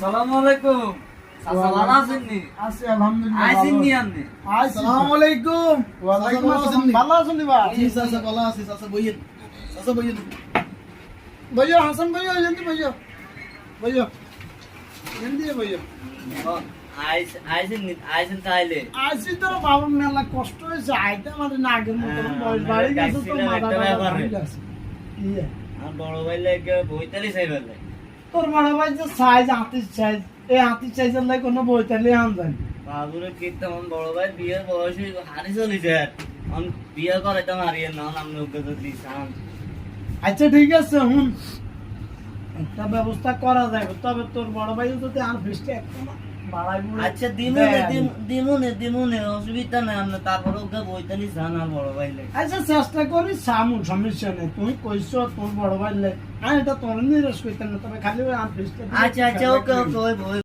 আসসালামু আলাইকুম। চাচা ভালো আছেন নি? আছি আলহামদুলিল্লাহ। আইছেন নি আপনি? আসসালামু আলাইকুম। ওয়া আলাইকুম আসসালাম। ভালো আছেন নি ভাই? জি চাচা ভালো আছি চাচা বইয়েন চাচা বইয়েন ভাইয়া হাসান ভাইয়া এন্দি ভাইয়া। ভাইয়া এন্দি ভাইয়া। আইছেন তাইলে। আসি তো বাবা মেলা কষ্ট হয়েছে আইতে আমার না আগের মতো বয়স বাড়ি গেছে তো মাথা ভাঙি গেছে। ইয়ে আর বড় ভাই লাগে বইতালি চাই বলে। তোর বড় ভাই যে সাইজ হাতির সাইজ এই হাতির সাইজের লাগে কোনো বইতালি আন যায় বাবুরে কি তেমন বড় ভাই বিয়ের বয়স হারি চলিছে। আমি বিয়ে করাইতাম হারিয়ে না আমি ওকে তো দিতাম। আচ্ছা ঠিক আছে হুন একটা ব্যবস্থা করা যাবে তবে তোর বড় ভাই যদি আর বৃষ্টি একটা না বাড়াই বুড়াই আচ্ছা দিমুনে অসুবিধা নাই আমরা তারপরে ওকে বইতালি চান আর বড় ভাই লাগে। আচ্ছা চেষ্টা করি সামু সমস্যা নেই তুই কইছ তোর বড় ভাই লে আমি এটা তোর নিরাশ করতে না তবে খালি ওই আর বৃষ্টি আচ্ছা ওকে ওই